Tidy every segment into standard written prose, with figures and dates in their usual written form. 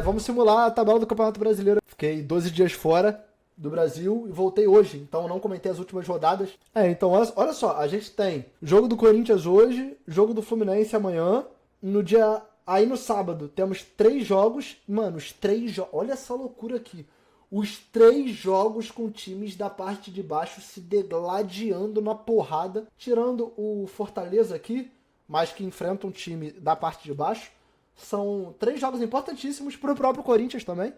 Vamos simular a tabela do Campeonato Brasileiro. Fiquei 12 dias fora do Brasil e voltei hoje, então não comentei as últimas rodadas. Então olha só, a gente tem jogo do Corinthians hoje, jogo do Fluminense amanhã, aí no sábado temos 3 jogos, mano, os 3 jogos, olha essa loucura aqui, os 3 jogos com times da parte de baixo se degladiando na porrada, tirando o Fortaleza aqui, mas que enfrenta um time da parte de baixo. São 3 jogos importantíssimos para o próprio Corinthians também.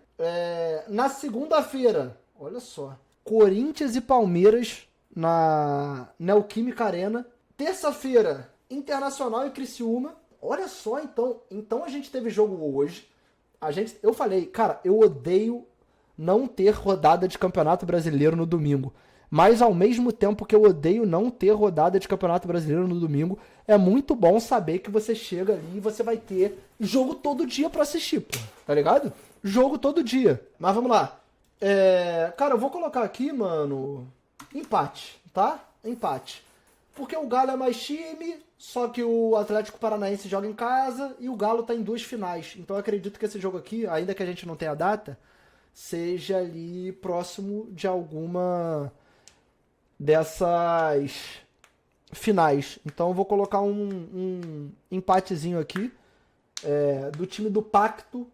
Na segunda-feira, olha só, Corinthians e Palmeiras na Neoquímica Arena. Terça-feira, Internacional e Criciúma. Olha só, então a gente teve jogo hoje. Eu falei, cara, eu odeio não ter rodada de Campeonato Brasileiro no domingo. Mas ao mesmo tempo que eu odeio não ter rodada de Campeonato Brasileiro no domingo, é muito bom saber que você chega ali e você vai ter jogo todo dia pra assistir, pô. Tá ligado? Jogo todo dia. Mas vamos lá. Cara, eu vou colocar aqui, mano, empate, tá? Empate. Porque o Galo é mais time, só que o Atlético Paranaense joga em casa e o Galo tá em 2 finais. Então eu acredito que esse jogo aqui, ainda que a gente não tenha data, seja ali próximo de alguma dessas finais. Então eu vou colocar um empatezinho aqui do time do Pacto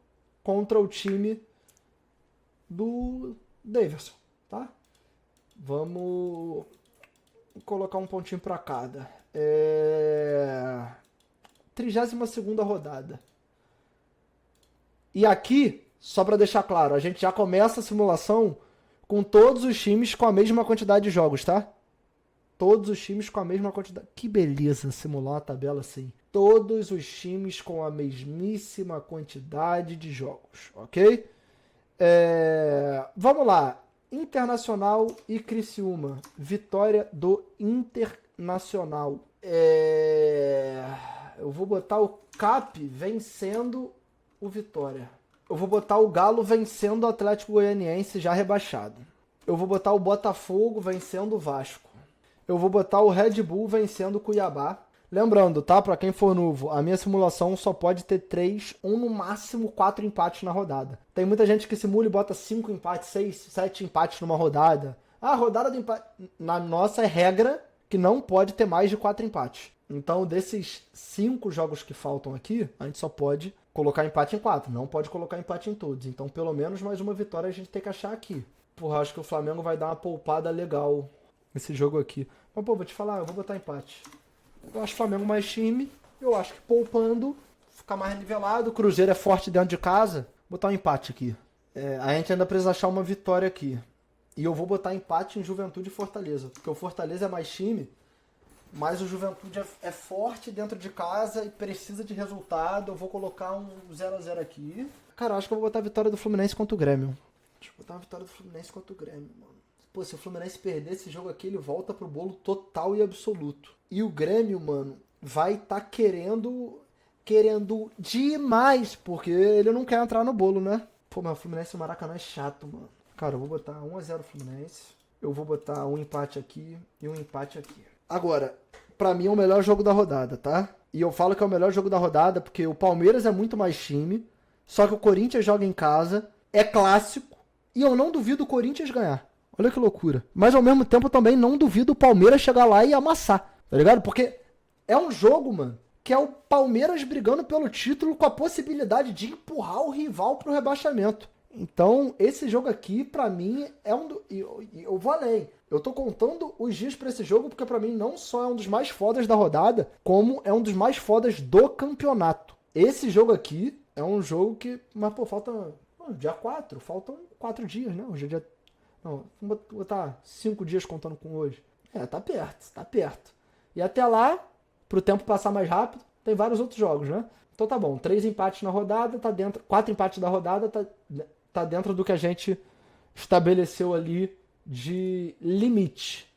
contra o time do Daverson, tá? Vamos colocar um pontinho para cada. 32ª rodada. E aqui, só para deixar claro, a gente já começa a simulação com todos os times com a mesma quantidade de jogos, tá? Todos os times com a mesma quantidade. Que beleza simular uma tabela assim. Todos os times com a mesmíssima quantidade de jogos, ok? Vamos lá. Internacional e Criciúma. Vitória do Internacional. Eu vou botar o Cap vencendo o Vitória. Eu vou botar o Galo vencendo o Atlético Goianiense já rebaixado. Eu vou botar o Botafogo vencendo o Vasco. Eu vou botar o Red Bull vencendo o Cuiabá. Lembrando, tá? Pra quem for novo, a minha simulação só pode ter 3 ou no máximo 4 empates na rodada. Tem muita gente que simula e bota 5 empates, 6, 7 empates numa rodada. A rodada do empate... Na nossa é regra que não pode ter mais de 4 empates. Então, desses 5 jogos que faltam aqui, a gente só pode colocar empate em 4. Não pode colocar empate em todos. Então, pelo menos mais uma vitória a gente tem que achar aqui. Porra, acho que o Flamengo vai dar uma poupada legal nesse jogo aqui. Mas, pô, vou te falar, eu vou botar empate. Eu acho o Flamengo mais time. Eu acho que poupando, ficar mais nivelado. O Cruzeiro é forte dentro de casa. Vou botar um empate aqui. A gente ainda precisa achar uma vitória aqui. E eu vou botar empate em Juventude e Fortaleza. Porque o Fortaleza é mais time, mas o Juventude é forte dentro de casa e precisa de resultado. Eu vou colocar um 0x0 aqui. Cara, acho que eu vou botar a vitória do Fluminense contra o Grêmio. Deixa eu botar uma vitória do Fluminense contra o Grêmio, mano. Pô, se o Fluminense perder esse jogo aqui, ele volta pro bolo total e absoluto. E o Grêmio, mano, vai estar querendo demais, porque ele não quer entrar no bolo, né? Pô, mas o Fluminense e o Maracanã é chato, mano. Cara, eu vou botar 1x0 Fluminense. Eu vou botar um empate aqui e um empate aqui. Agora, pra mim é o melhor jogo da rodada, tá? E eu falo que é o melhor jogo da rodada porque o Palmeiras é muito mais time, só que o Corinthians joga em casa, é clássico, e eu não duvido o Corinthians ganhar. Olha que loucura. Mas ao mesmo tempo eu também não duvido o Palmeiras chegar lá e amassar, tá ligado? Porque é um jogo, mano, que é o Palmeiras brigando pelo título com a possibilidade de empurrar o rival pro rebaixamento. Então, esse jogo aqui, pra mim, é eu vou além. Eu tô contando os dias pra esse jogo porque pra mim não só é um dos mais fodas da rodada, como é um dos mais fodas do campeonato. Esse jogo aqui é um jogo que... Mas, pô, falta... dia 4. Faltam 4 dias, né? Hoje é dia... Não, vamos botar 5 dias contando com hoje. Tá perto, tá perto. E até lá, pro tempo passar mais rápido, tem vários outros jogos, né? Então tá bom, 3 empates na rodada, tá dentro... 4 empates da rodada, tá dentro do que a gente estabeleceu ali de limite.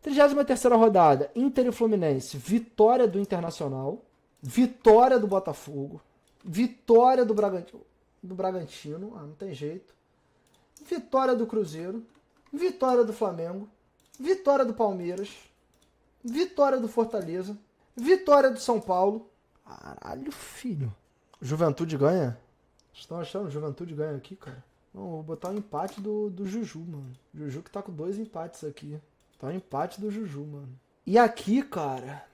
33ª rodada, Inter e Fluminense. Vitória do Internacional. Vitória do Botafogo. Vitória do Bragantino. Não tem jeito. Vitória do Cruzeiro. Vitória do Flamengo. Vitória do Palmeiras. Vitória do Fortaleza. Vitória do São Paulo. Caralho, filho. Juventude ganha? Vocês estão achando? Juventude ganha aqui, cara? Não, vou botar o empate do Juju, mano. Juju que tá com 2 empates aqui. Tá o empate do Juju, mano. E aqui, cara...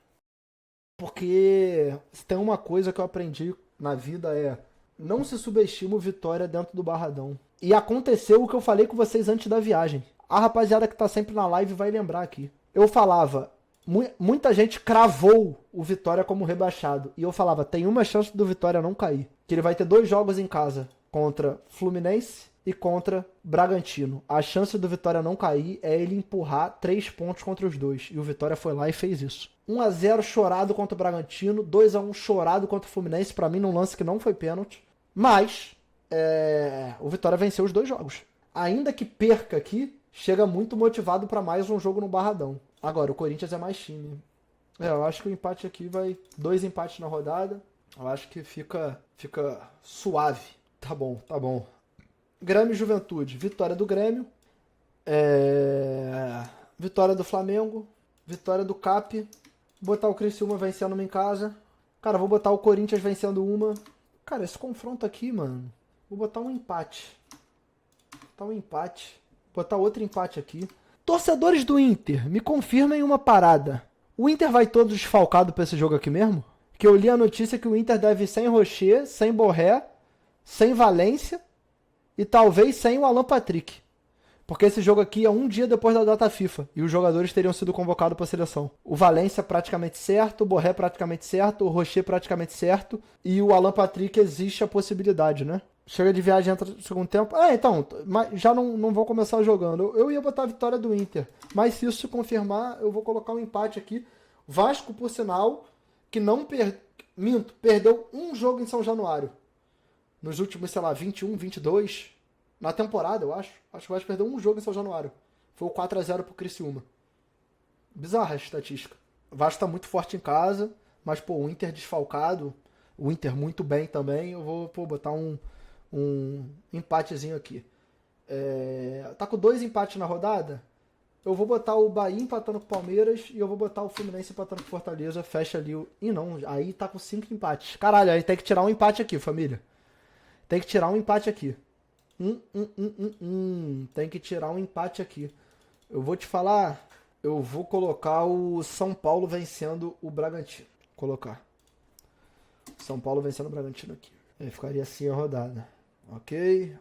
Porque se tem uma coisa que eu aprendi na vida é... Não se subestima o Vitória dentro do Barradão. E aconteceu o que eu falei com vocês antes da viagem. A rapaziada que tá sempre na live vai lembrar aqui. Eu falava... Muita gente cravou o Vitória como rebaixado. E eu falava, tem uma chance do Vitória não cair. Que ele vai ter 2 jogos em casa. Contra Fluminense e contra Bragantino. A chance do Vitória não cair é ele empurrar 3 pontos contra os 2. E o Vitória foi lá e fez isso. 1-0 chorado contra o Bragantino. 2-1 chorado contra o Fluminense. Pra mim, num lance que não foi pênalti. Mas, o Vitória venceu os 2 jogos. Ainda que perca aqui, chega muito motivado pra mais um jogo no Barradão. Agora, o Corinthians é mais time. Eu acho que o empate aqui vai... 2 empates na rodada. Eu acho que fica suave. Tá bom, tá bom. Grêmio e Juventude. Vitória do Grêmio. Vitória do Flamengo. Vitória do Cap. Vou botar o Criciúma vencendo uma em casa. Cara, vou botar o Corinthians vencendo uma. Cara, esse confronto aqui, mano. Vou botar um empate. Botar outro empate aqui. Torcedores do Inter, me confirmem uma parada. O Inter vai todo desfalcado pra esse jogo aqui mesmo? Que eu li a notícia que o Inter deve ir sem Rocher, sem Borré, sem Valência e talvez sem o Alan Patrick. Porque esse jogo aqui é um dia depois da data FIFA e os jogadores teriam sido convocados para a seleção. O Valência praticamente certo, o Borré praticamente certo, o Rocher praticamente certo e o Alan Patrick existe a possibilidade, né? Chega de viagem, entra no segundo tempo. Então, já não vou começar jogando. Eu ia botar a vitória do Inter, mas se isso se confirmar, eu vou colocar um empate aqui. Vasco, por sinal, que não perdeu um jogo em São Januário. Nos últimos, 21, 22, na temporada, eu acho. Acho que o Vasco perdeu um jogo em São Januário. Foi o 4-0 pro Criciúma. Bizarra a estatística. O Vasco tá muito forte em casa, mas, o Inter desfalcado, o Inter muito bem também, eu vou, botar um empatezinho aqui. Tá com 2 empates na rodada? Eu vou botar o Bahia empatando com o Palmeiras e eu vou botar o Fluminense empatando com o Fortaleza. Fecha ali o... Ih, não. Aí tá com 5 empates. Caralho, aí tem que tirar um empate aqui, família. Tem que tirar um empate aqui. Tem que tirar um empate aqui. Eu vou te falar... Eu vou colocar o São Paulo vencendo o Bragantino. Colocar. São Paulo vencendo o Bragantino aqui. Aí ficaria assim a rodada. Ok.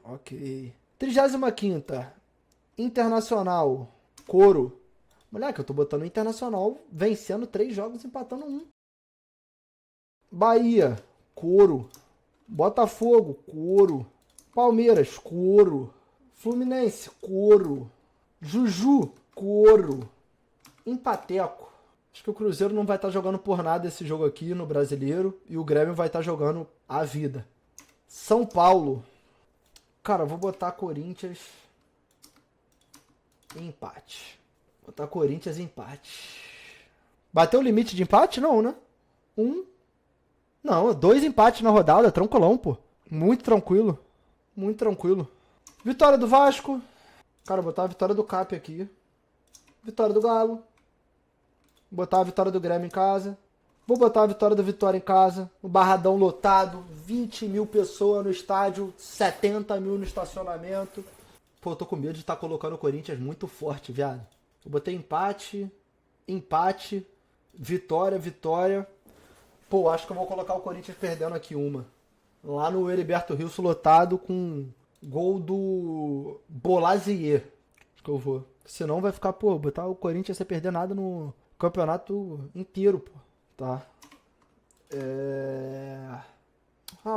35ª. Internacional. Coro. Moleque, eu tô botando o Internacional vencendo 3 jogos, empatando 1. Bahia. Coro. Botafogo. Coro. Palmeiras. Coro. Fluminense. Coro. Juju. Coro. Empateco. Acho que o Cruzeiro não vai estar jogando por nada esse jogo aqui no Brasileiro. E o Grêmio vai estar jogando a vida. São Paulo. Cara, eu vou botar Corinthians em empate. Botar Corinthians em empate. Bateu o limite de empate? Não, né? 1. Não, 2 empates na rodada. Tranquilão, pô. Muito tranquilo. Vitória do Vasco. Cara, vou botar a vitória do Cap aqui. Vitória do Galo. Vou botar a vitória do Grêmio em casa. Vou botar a vitória do Vitória em casa. O Barradão lotado. 20 mil pessoas no estádio. 70 mil no estacionamento. Pô, eu tô com medo de estar colocando o Corinthians muito forte, viado. Eu botei empate. Vitória. Pô, acho que eu vou colocar o Corinthians perdendo aqui uma. Lá no Heriberto Rilso lotado com gol do Bolazier. Acho que eu vou. Senão vai ficar, botar o Corinthians sem perder nada no campeonato inteiro, pô. Tá.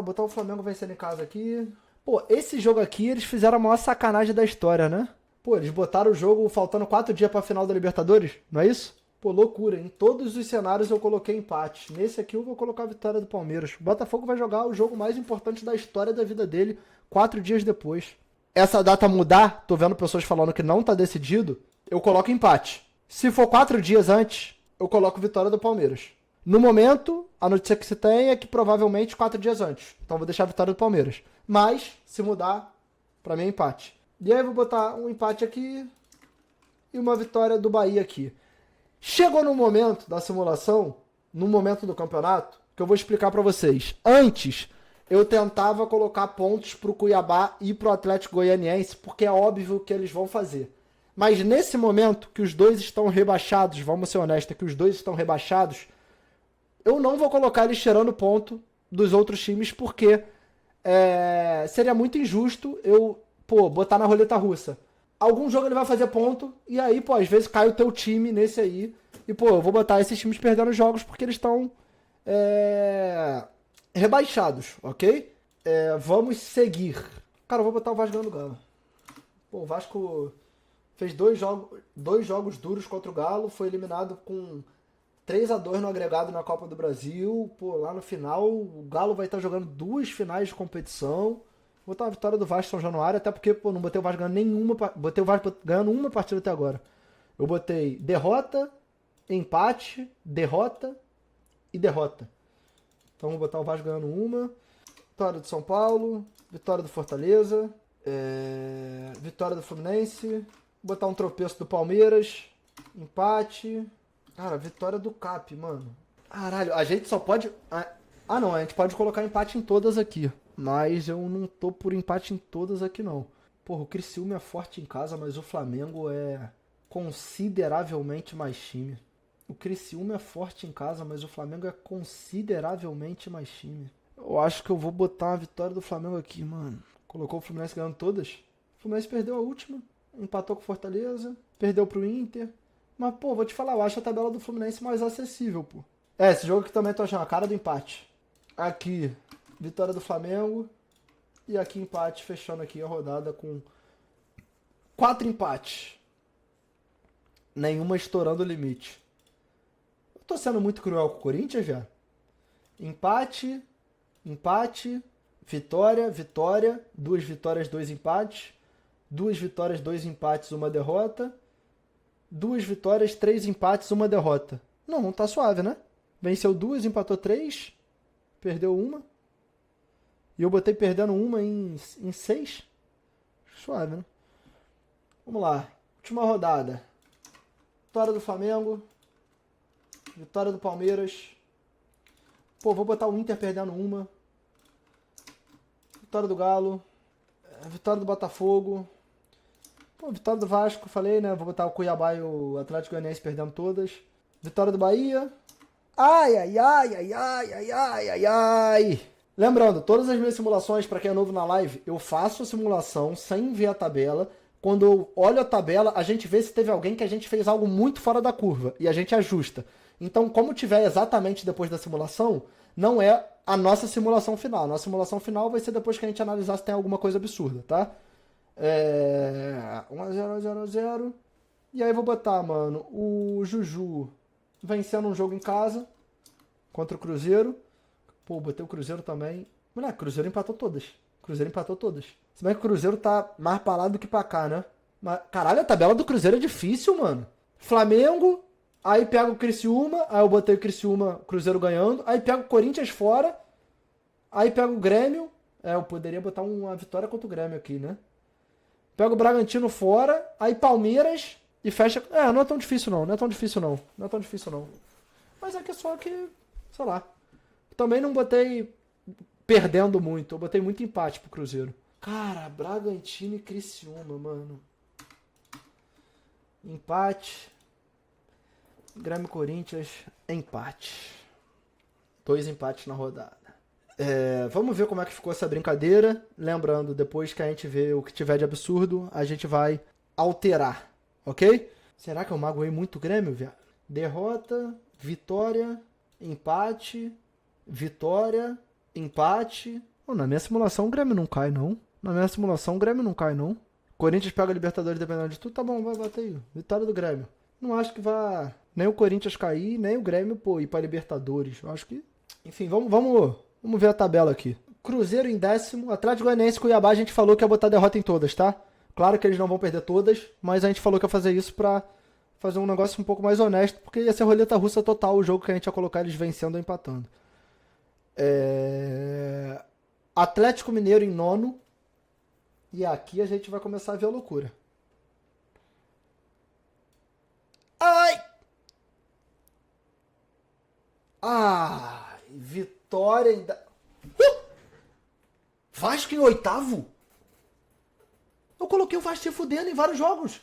Botar o Flamengo vencendo em casa aqui. Pô, esse jogo aqui eles fizeram a maior sacanagem da história, né? Pô, eles botaram o jogo faltando 4 dias pra final da Libertadores, não é isso? Pô, loucura. Em todos os cenários eu coloquei empate. Nesse aqui eu vou colocar a vitória do Palmeiras. O Botafogo vai jogar o jogo mais importante da história da vida dele 4 dias depois. Essa data mudar, tô vendo pessoas falando que não tá decidido, eu coloco empate. Se for 4 dias antes, eu coloco vitória do Palmeiras. No momento, a notícia que se tem é que provavelmente 4 dias antes. Então vou deixar a vitória do Palmeiras. Mas, se mudar, pra mim é empate. E aí eu vou botar um empate aqui e uma vitória do Bahia aqui. Chegou no momento da simulação, no momento do campeonato, que eu vou explicar pra vocês. Antes, eu tentava colocar pontos pro Cuiabá e pro Atlético Goianiense, porque é óbvio que eles vão fazer. Mas nesse momento que os dois estão rebaixados, vamos ser honestos, que os dois estão rebaixados, eu não vou colocar eles tirando ponto dos outros times, porque seria muito injusto eu, botar na roleta russa. Algum jogo ele vai fazer ponto, e aí, às vezes cai o teu time nesse aí, e, eu vou botar esses times perdendo jogos porque eles estão rebaixados, ok? Vamos seguir. Cara, eu vou botar o Vasco ganhando o Galo. O Vasco fez dois jogos duros contra o Galo, foi eliminado com 3-2 no agregado na Copa do Brasil. Lá no final, o Galo vai estar jogando 2 finais de competição. Vou botar a vitória do Vasco São Januário, até porque, não botei o Vasco ganhando nenhuma. Botei o Vasco ganhando uma partida até agora. Eu botei derrota, empate, derrota e derrota. Então vou botar o Vasco ganhando uma. Vitória do São Paulo, vitória do Fortaleza, vitória do Fluminense. Vou botar um tropeço do Palmeiras, empate. Cara, vitória do Cap, mano. Caralho, a gente só pode... não, a gente pode colocar empate em todas aqui. Mas eu não tô por empate em todas aqui, não. Porra, o Criciúma é forte em casa, mas o Flamengo é consideravelmente mais time. O Criciúma é forte em casa, mas o Flamengo é consideravelmente mais time. Eu acho que eu vou botar a vitória do Flamengo aqui, mano. Colocou o Fluminense ganhando todas. O Fluminense perdeu a última. Empatou com o Fortaleza. Perdeu pro Inter. Mas, vou te falar, eu acho a tabela do Fluminense mais acessível, pô. Esse jogo aqui também tô achando a cara do empate. Aqui, vitória do Flamengo. E aqui empate, fechando aqui a rodada com 4 empates. Nenhuma estourando o limite. Eu tô sendo muito cruel com o Corinthians, já. Empate, vitória, 2 vitórias, 2 empates. 2 vitórias, 2 empates, 1 derrota. 2 vitórias, 3 empates, 1 derrota. Não tá suave, né? Venceu 2, empatou 3, perdeu 1. E eu botei perdendo 1 em 6. Suave, né? Vamos lá. Última rodada. Vitória do Flamengo. Vitória do Palmeiras. Vou botar o Inter perdendo 1. Vitória do Galo. Vitória do Botafogo. Vitória do Vasco, falei, né? Vou botar o Cuiabá e o Atlético Goianiense perdendo todas. Vitória do Bahia. Ai. Lembrando, todas as minhas simulações, para quem é novo na live, eu faço a simulação sem ver a tabela. Quando eu olho a tabela, a gente vê se teve alguém que a gente fez algo muito fora da curva. E a gente ajusta. Então, como tiver exatamente depois da simulação, não é a nossa simulação final. A nossa simulação final vai ser depois que a gente analisar se tem alguma coisa absurda, tá? 1-0. E aí vou botar, mano, o Juju vencendo um jogo em casa contra o Cruzeiro. Botei o Cruzeiro também. Moleque, o Cruzeiro empatou todas. Se bem que o Cruzeiro tá mais pra lá do que pra cá, né? Mas, caralho, a tabela do Cruzeiro é difícil, mano. Flamengo, aí pega o Criciúma, aí eu botei o Criciúma, Cruzeiro ganhando. Aí pega o Corinthians fora, aí pega o Grêmio. Eu poderia botar uma vitória contra o Grêmio aqui, né? Pega o Bragantino fora, aí Palmeiras e fecha... não é tão difícil não. Mas é que só que, sei lá. Também não botei perdendo muito, eu botei muito empate pro Cruzeiro. Cara, Bragantino e Criciúma, mano. Empate. Grêmio e Corinthians, empate. 2 empates na rodada. Vamos ver como é que ficou essa brincadeira. Lembrando, depois que a gente vê o que tiver de absurdo, a gente vai alterar, ok? Será que eu magoei muito o Grêmio, viado? Derrota, vitória, empate, vitória, empate. Na minha simulação o Grêmio não cai, não. Corinthians pega a Libertadores dependendo de tudo. Tá bom, vai bater aí. Vitória do Grêmio. Não acho que vá nem o Corinthians cair, nem o Grêmio, ir pra Libertadores. Eu acho que... Enfim, vamos ver a tabela aqui. Cruzeiro em 10º, Atlético Goianiense e Cuiabá a gente falou que ia botar derrota em todas, tá? Claro que eles não vão perder todas, mas a gente falou que ia fazer isso pra fazer um negócio um pouco mais honesto, porque ia ser roleta russa total o jogo que a gente ia colocar eles vencendo ou empatando. Atlético Mineiro em 9º, e aqui a gente vai começar a ver a loucura. Ai! Vitória em... Vasco em oitavo? Eu coloquei o Vasco se fudendo em vários jogos.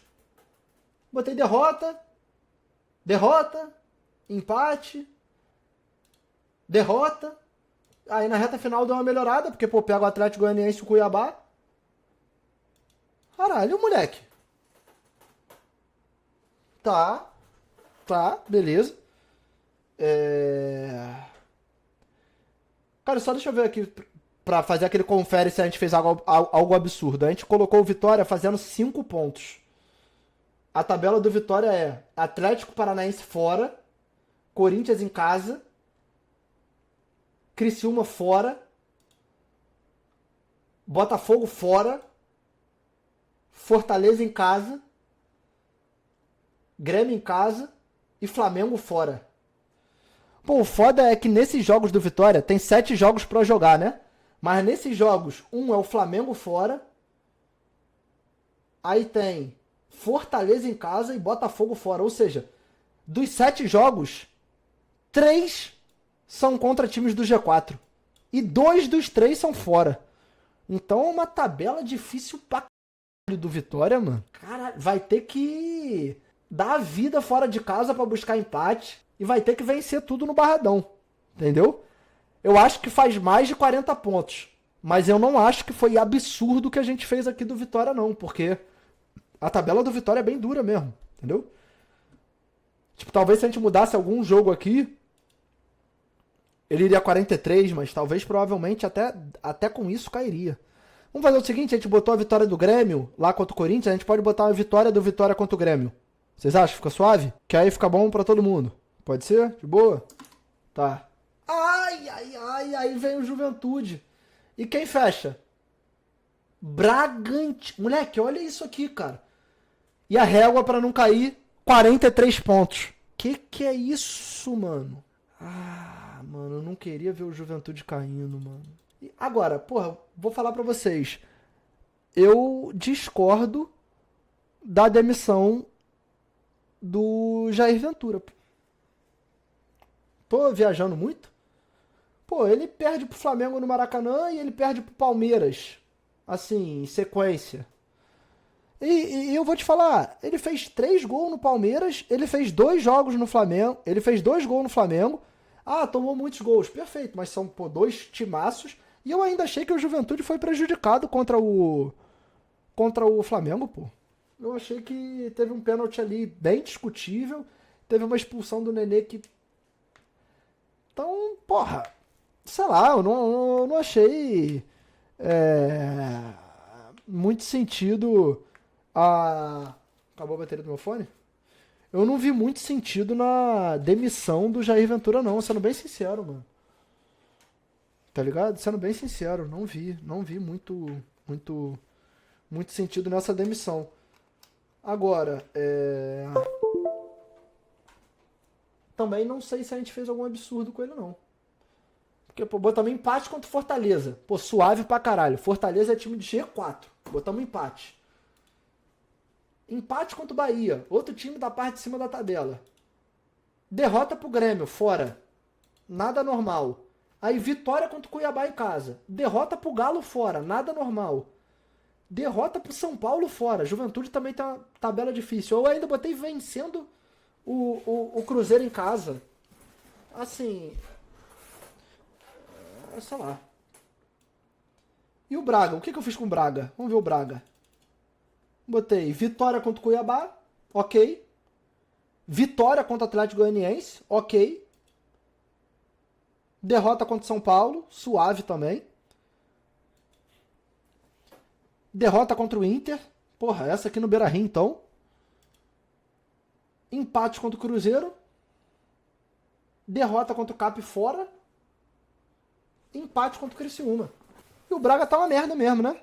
Botei derrota, empate, derrota. Aí na reta final deu uma melhorada, porque, pô, pega o Atlético Goianiense e o Cuiabá. Caralho, moleque. Tá, beleza. Cara, só deixa eu ver aqui pra fazer aquele confere se a gente fez algo absurdo. A gente colocou o Vitória fazendo 5 pontos. A tabela do Vitória é Atlético Paranaense fora, Corinthians em casa, Criciúma fora, Botafogo fora, Fortaleza em casa, Grêmio em casa e Flamengo fora. Pô, o foda é que nesses jogos do Vitória tem 7 jogos pra jogar, né? Mas nesses jogos, um é o Flamengo fora, aí tem Fortaleza em casa e Botafogo fora. Ou seja, dos 7 jogos, 3 são contra times do G4. E 2 dos 3 são fora. Então é uma tabela difícil pra caralho do Vitória, mano. Cara, vai ter que dar a vida fora de casa pra buscar empate. E vai ter que vencer tudo no Barradão. Entendeu? Eu acho que faz mais de 40 pontos. Mas eu não acho que foi absurdo o que a gente fez aqui do Vitória, não. Porque a tabela do Vitória é bem dura mesmo. Entendeu? Tipo, talvez se a gente mudasse algum jogo aqui, ele iria 43, mas talvez, provavelmente, até com isso cairia. Vamos fazer o seguinte, a gente botou a vitória do Grêmio lá contra o Corinthians, a gente pode botar a vitória do Vitória contra o Grêmio. Vocês acham? Fica suave? Que aí fica bom pra todo mundo. Pode ser? De boa? Tá. Aí vem o Juventude. E quem fecha? Bragantino. Moleque, olha isso aqui, cara. E a régua pra não cair, 43 pontos. Que é isso, mano? Mano, eu não queria ver o Juventude caindo, mano. E agora, porra, vou falar pra vocês. Eu discordo da demissão do Jair Ventura. Tô viajando muito? Pô, ele perde pro Flamengo no Maracanã e ele perde pro Palmeiras. Assim, em sequência. E eu vou te falar, ele fez 3 gols no Palmeiras, ele fez 2 jogos no Flamengo, ele fez 2 gols no Flamengo. Tomou muitos gols, perfeito, mas são, pô, 2 timaços. E eu ainda achei que o Juventude foi prejudicado contra o Flamengo, pô. Eu achei que teve um pênalti ali bem discutível, teve uma expulsão do Nenê que... Então, porra, sei lá, eu não achei muito sentido Acabou a bateria do meu fone? Eu não vi muito sentido na demissão do Jair Ventura, não, sendo bem sincero, mano. Tá ligado? Sendo bem sincero, não vi muito sentido nessa demissão. Agora, também não sei se a gente fez algum absurdo com ele, não. Porque, pô, botamos empate contra o Fortaleza. Pô, suave pra caralho. Fortaleza é time de G4. Botamos empate. Empate contra o Bahia. Outro time da parte de cima da tabela. Derrota pro Grêmio, fora. Nada normal. Aí vitória contra o Cuiabá em casa. Derrota pro Galo, fora. Nada normal. Derrota pro São Paulo, fora. Juventude também tem uma tabela difícil. Eu ainda botei vencendo o Cruzeiro em casa. Assim... sei lá. E o Braga? O que eu fiz com o Braga? Vamos ver o Braga. Botei vitória contra o Cuiabá, ok. Vitória contra o Atlético Goianiense, ok. Derrota contra o São Paulo, suave também. Derrota contra o Inter. Porra, essa aqui no Beira-Rio, então. Empate contra o Cruzeiro. Derrota contra o Cap fora. Empate contra o Criciúma. E o Braga tá uma merda mesmo, né?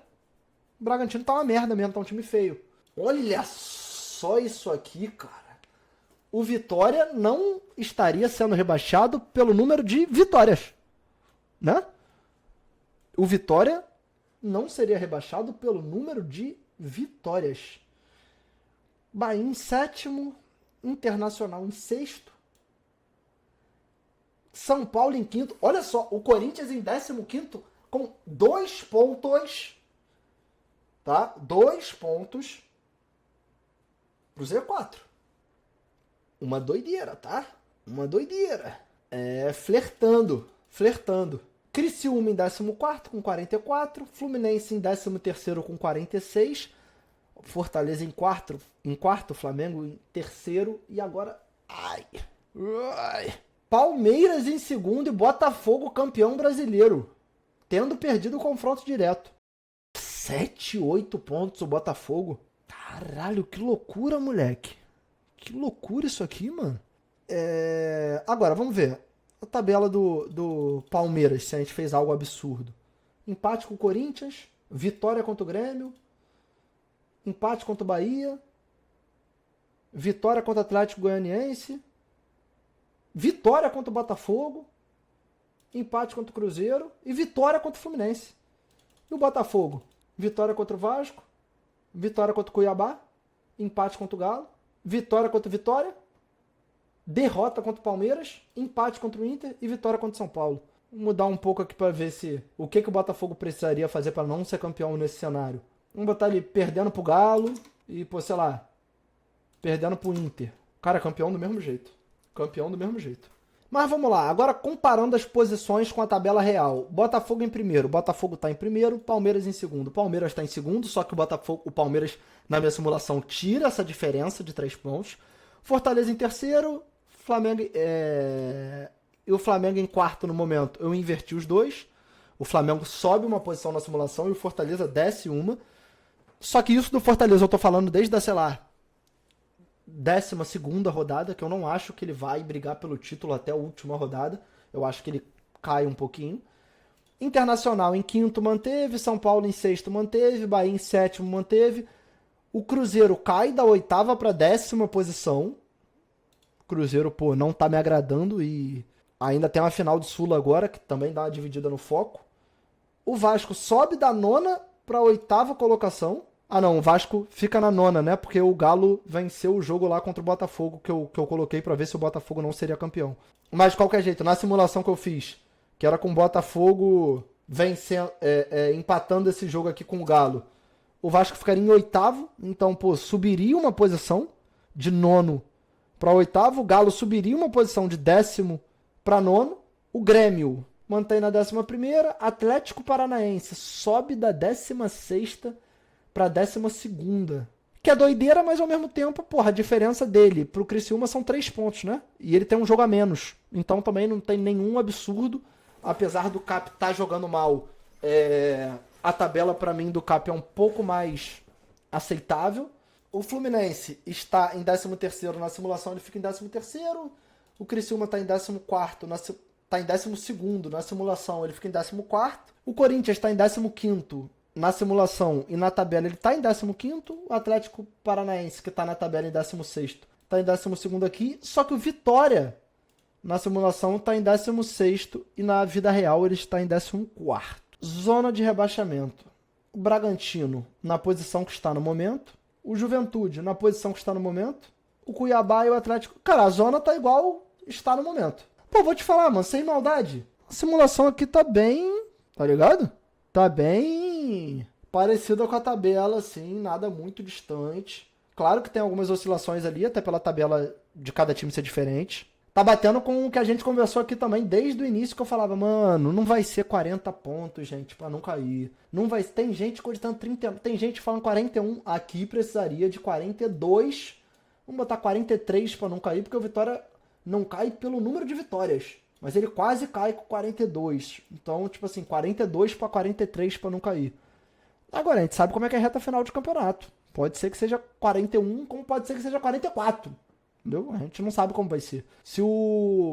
O Bragantino tá uma merda mesmo, tá um time feio. Olha só isso aqui, cara. O Vitória não estaria sendo rebaixado pelo número de vitórias, né? O Vitória não seria rebaixado pelo número de vitórias. Bahia em 7º, Internacional em 6º, São Paulo em 5º. Olha só, o Corinthians em 15º com 2 pontos, tá? 2 pontos pro Z4. Uma doideira, tá? Uma doideira. Flertando. Criciúma em 14º com 44, Fluminense em 13º com 46, Fortaleza em quarto, Flamengo em terceiro e agora... Ai. Palmeiras em segundo e Botafogo campeão brasileiro, tendo perdido o confronto direto. 7, 8 pontos o Botafogo. Caralho, que loucura, moleque. Que loucura isso aqui, mano. Agora, vamos ver. A tabela do Palmeiras, se a gente fez algo absurdo. Empate com o Corinthians, vitória contra o Grêmio, empate contra o Bahia, vitória contra o Atlético Goianiense, vitória contra o Botafogo, empate contra o Cruzeiro e vitória contra o Fluminense. E o Botafogo? Vitória contra o Vasco, vitória contra o Cuiabá, empate contra o Galo, vitória contra o Vitória, derrota contra o Palmeiras, empate contra o Inter e vitória contra o São Paulo. Vou mudar um pouco aqui para ver o que o Botafogo precisaria fazer para não ser campeão nesse cenário. Vamos botar ele perdendo pro Galo e, sei lá, perdendo pro Inter. Cara, campeão do mesmo jeito. Mas vamos lá, agora comparando as posições com a tabela real. Botafogo em primeiro, Botafogo tá em primeiro, Palmeiras em segundo. Palmeiras tá em segundo, só que o Palmeiras, na minha simulação, tira essa diferença de 3 pontos. Fortaleza em terceiro, Flamengo e o Flamengo em quarto no momento. Eu inverti os dois. O Flamengo sobe uma posição na simulação e o Fortaleza desce uma. Só que isso do Fortaleza eu tô falando desde a, 12ª rodada, que eu não acho que ele vai brigar pelo título até a última rodada. Eu acho que ele cai um pouquinho. Internacional em quinto manteve, São Paulo em sexto manteve, Bahia em sétimo manteve. O Cruzeiro cai da 8ª para 10ª posição. O Cruzeiro, não tá me agradando e ainda tem uma final de Sula agora, que também dá uma dividida no foco. O Vasco sobe da 9ª para 8ª colocação. Ah não, o Vasco fica na 9ª, né? Porque o Galo venceu o jogo lá contra o Botafogo, que eu coloquei para ver se o Botafogo não seria campeão. Mas de qualquer jeito, na simulação que eu fiz, que era com o Botafogo vencendo, empatando esse jogo aqui com o Galo, o Vasco ficaria em 8º, então, subiria uma posição de 9º para 8º, o Galo subiria uma posição de 10º para 9º, o Grêmio mantém na 11ª, Atlético Paranaense sobe da 16ª para 12ª. Que é doideira, mas ao mesmo tempo, a diferença dele pro Criciúma são 3 pontos, né? E ele tem um jogo a menos. Então também não tem nenhum absurdo, apesar do Cap estar jogando mal. A tabela para mim do Cap é um pouco mais aceitável. O Fluminense está em 13º na simulação, ele fica em 13º. O Criciúma está em 14º, está em 12º na simulação, ele fica em 14º. O Corinthians está em 15º na simulação e na tabela ele está em 15º. O Atlético Paranaense, que está na tabela em 16º, está em 12º aqui. Só que o Vitória, na simulação, está em 16º e na vida real ele está em 14º. Zona de rebaixamento. O Bragantino na posição que está no momento. O Juventude na posição que está no momento. O Cuiabá e o Atlético... Cara, a zona tá igual está no momento. Vou te falar, mano, sem maldade. A simulação aqui tá bem... Tá ligado? Tá bem parecida com a tabela, assim, nada muito distante. Claro que tem algumas oscilações ali, até pela tabela de cada time ser diferente. Tá batendo com o que a gente conversou aqui também desde o início, que eu falava, mano, não vai ser 40 pontos, gente, pra não cair. Não vai... Tem gente cogitando 30... Tem gente falando 41. Aqui precisaria de 42. Vamos botar 43 pra não cair, porque o Vitória não cai pelo número de vitórias. Mas ele quase cai com 42. Então, 42 pra 43 pra não cair. Agora, a gente sabe como é que é a reta final de campeonato. Pode ser que seja 41, como pode ser que seja 44. Entendeu? A gente não sabe como vai ser. Se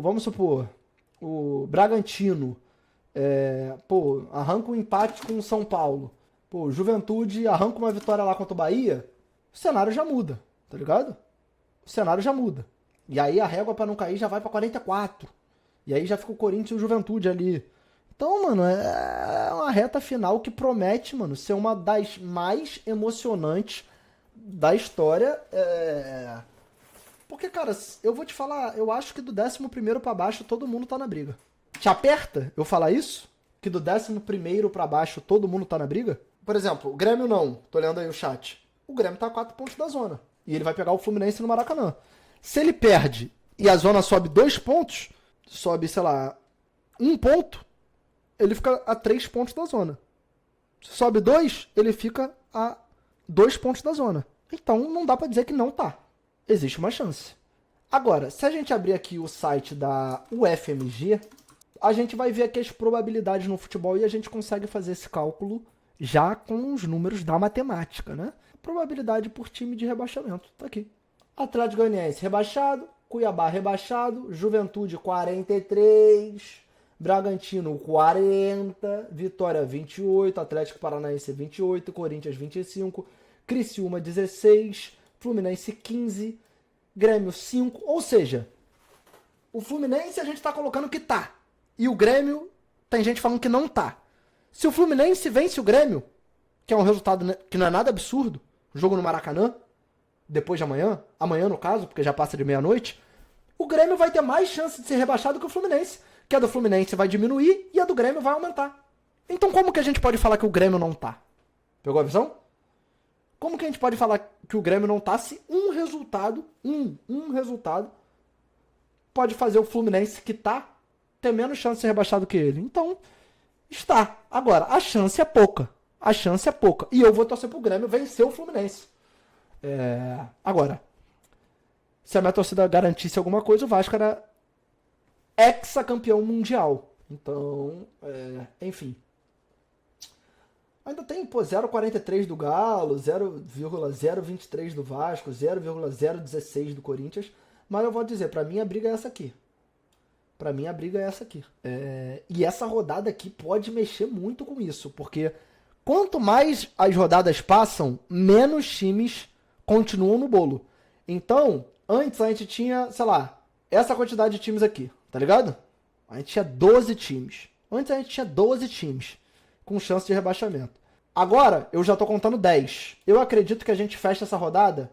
vamos supor, o Bragantino arranca um empate com o São Paulo. O Juventude arranca uma vitória lá contra o Bahia, o cenário já muda, tá ligado? O cenário já muda. E aí a régua pra não cair já vai pra 44. E aí já fica o Corinthians e o Juventude ali. Então, mano, é uma reta final que promete, mano, ser uma das mais emocionantes da história. Porque, cara, eu vou te falar, eu acho que do 11º pra baixo todo mundo tá na briga. Te aperta eu falar isso? que do 11º pra baixo todo mundo tá na briga? Por exemplo, o Grêmio não. Tô lendo aí o chat. O Grêmio tá a 4 pontos da zona. E ele vai pegar o Fluminense no Maracanã. Se ele perde e a zona sobe 2 pontos, sobe, sei lá, 1 ponto, ele fica a 3 pontos da zona. Se sobe 2, ele fica a 2 pontos da zona. Então não dá pra dizer que não tá. Existe uma chance. Agora, se a gente abrir aqui o site da UFMG, a gente vai ver aqui as probabilidades no futebol e a gente consegue fazer esse cálculo já com os números da matemática, né? Probabilidade por time de rebaixamento. Tá aqui. Atlético Goianiense rebaixado, Cuiabá rebaixado, Juventude 43, Bragantino 40, Vitória 28, Atlético Paranaense 28, Corinthians 25, Criciúma 16, Fluminense 15, Grêmio 5. Ou seja, o Fluminense a gente tá colocando que tá. E o Grêmio tem gente falando que não tá. Se o Fluminense vence o Grêmio, que é um resultado que não é nada absurdo, jogo no Maracanã, depois de amanhã, no caso, porque já passa de meia-noite, o Grêmio vai ter mais chance de ser rebaixado que o Fluminense, que a do Fluminense vai diminuir e a do Grêmio vai aumentar. Então como que a gente pode falar que o Grêmio não tá? Pegou a visão? Como que a gente pode falar que o Grêmio não tá se um resultado pode fazer o Fluminense que tá ter menos chance de ser rebaixado que ele? Então, está. Agora, a chance é pouca. E eu vou torcer pro Grêmio vencer o Fluminense. Agora, se a minha torcida garantisse alguma coisa, o Vasco era ex-campeão mundial. Então, enfim. Ainda tem, 0,43 do Galo, 0,023 do Vasco, 0,016 do Corinthians. Mas eu vou dizer, pra mim a briga é essa aqui. E essa rodada aqui pode mexer muito com isso, porque quanto mais as rodadas passam, menos times continuam no bolo. Então, antes a gente tinha, sei lá, essa quantidade de times aqui, tá ligado? A gente tinha 12 times. Antes a gente tinha 12 times com chance de rebaixamento. Agora, eu já tô contando 10. Eu acredito que a gente fecha essa rodada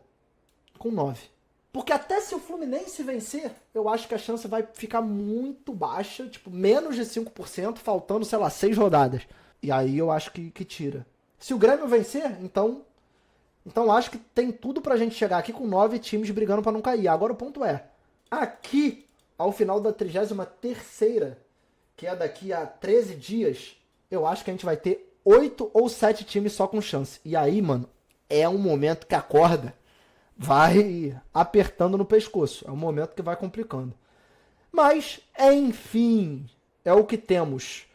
com 9. Porque até se o Fluminense vencer, eu acho que a chance vai ficar muito baixa, tipo, menos de 5%, faltando, sei lá, 6 rodadas. E aí eu acho que tira. Se o Grêmio vencer, então acho que tem tudo pra gente chegar aqui com 9 times brigando pra não cair. Agora o ponto é, aqui, ao final da 33ª, que é daqui a 13 dias, eu acho que a gente vai ter 8 ou 7 times só com chance. E aí, mano, é um momento que a corda vai apertando no pescoço. É um momento que vai complicando. Mas, enfim, é o que temos.